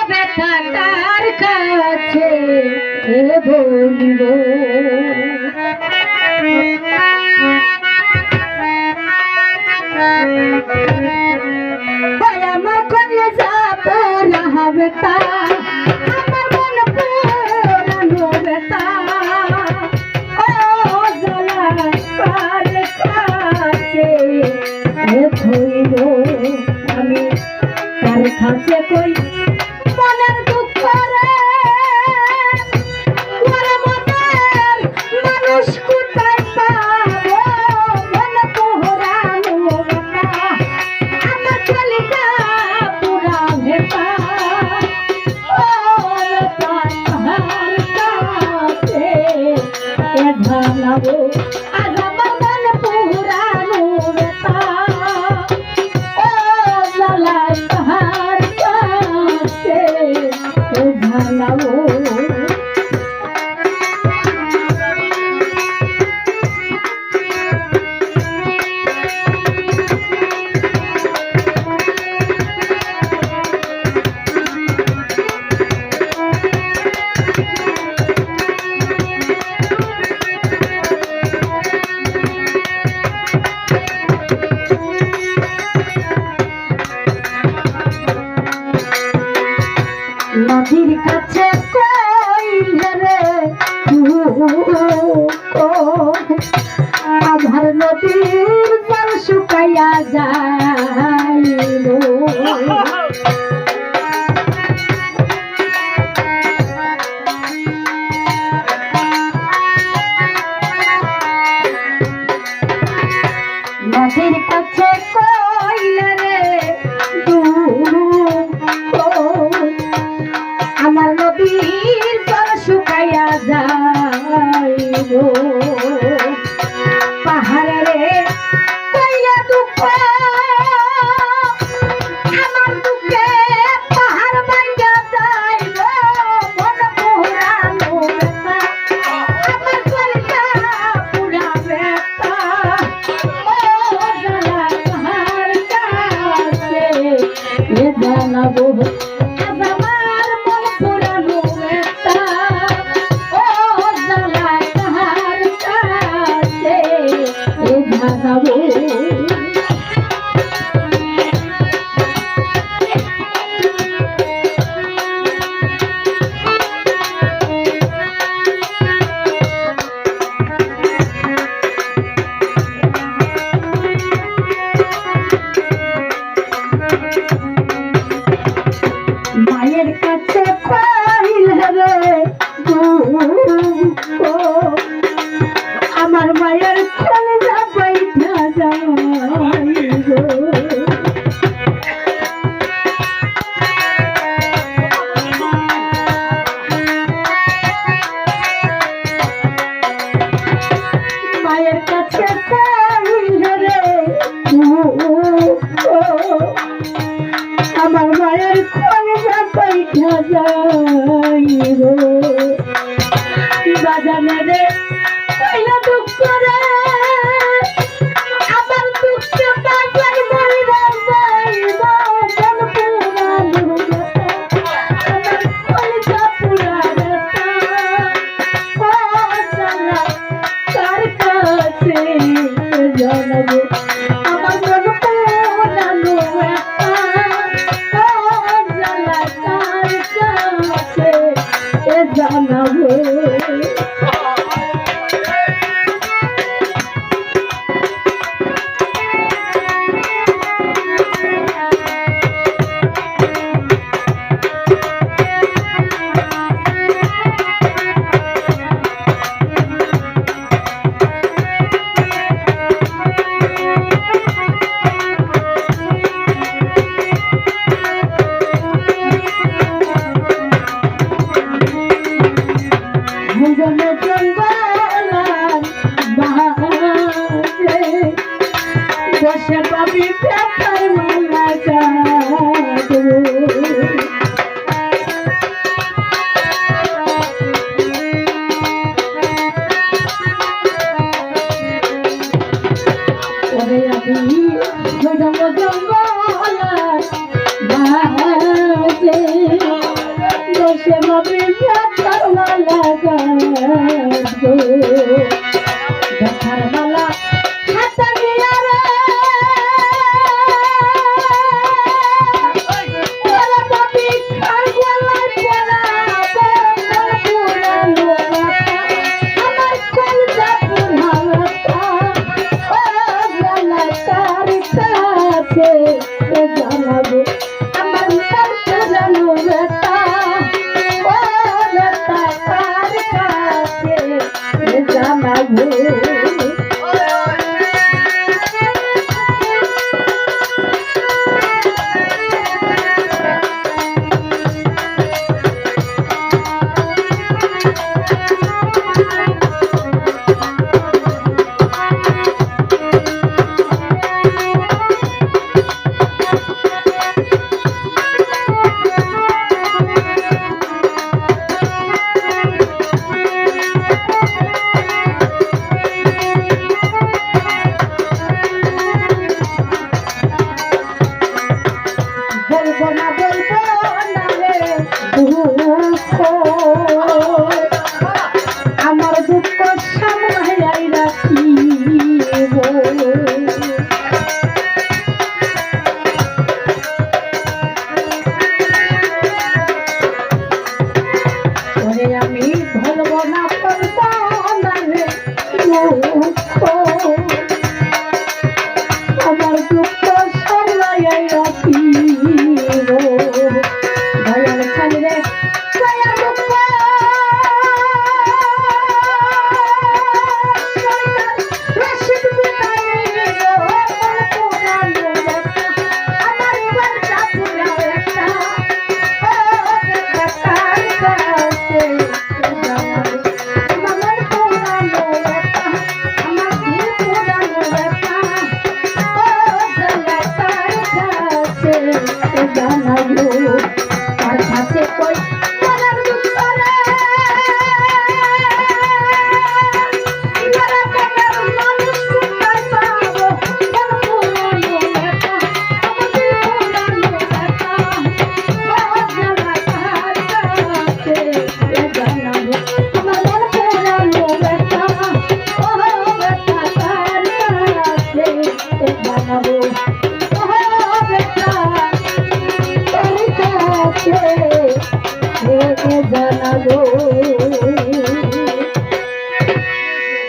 ব্যথা কার কাছে বলিব আমার কোনে যাব না ব্যথা আমার মন পুরানো ব্যথা ও জ্বালা কার কাছে ধইব আমি কার কাছে কই মনের দুঃখ রে ওরে মনের মানুষ কোথায় পাবো মন পোহরানো ব্যথা আমার কলিজা পুরা ব্যথা ও তাহার কাছে জানাবো আজ আমার মন পুরানো ব্যথা ও জ্বালা তাহার কাছে জানাবো নদীর কাছে কইলে রে আমার নদীর জল শুকাইয়া যাইল নদীর কাছে কইলে রে আমার নদীর জল শুকাইয়া যাইব পাহাড়ে রে কইয়া দুঃখ আমার দুঃখে পাহাড় ভাঙ্গা যাইব মন পোহরানো ব্যথা আমার কলিজা পুরা ব্যথা ও জ্বালা তাহার কাছে জানাবো মায়ের কাছে কইলে রে আমার মায়ের কলিজা বাইঠা যাইব মায়ের কাছে কইলে রে আমার মায়ের কলিজা বাইঠা যাইব বাজানে রে কইলা দুঃখ রে আমার দুঃখ বাজার মরিয়া যাইব মন পুরানো ব্যথা আমার কলিজা পুরা ব্যথা ও জ্বালা কার কাছে জানাবো আমার মন পুরানো ব্যথা ও জ্বালা কার কাছে জানাবো লাগাবো দেখার মালা হাতে নিয়ে রে ওরে বাবি খার গলায় পরাবো পুরানো আমার কলজা পুরানো ও গলা কার কাছে জানাবো আমার মন পুরানো ব্যথা ও ব্যথা কার কাছে জানাবো বলবো না রে দুঃখ আমার দুঃখ সামলাই রাখিব ওরে আমি বলবো না রে দুঃখ আমার দুঃখ সামলাই রাখিব দয়াল ছাড়িলে দয়া দুঃখ রশিদ বিদায় আমার কলজা পুরানো ও বেকার কাছে আমার পুরানো আমার দিল পুরানো ও বেকার কাছে জানাবো তার কাছে কই মনের দুঃখ রে মরা মনের মানুষ কোথায় পাবো মন পুরানো ব্যথা আমার দিল পুরানো ব্যথা ও বেকার কাছে জানাবো আমার মন পুরানো ব্যথা ও বেকার কাছে জানাবো জানাবো।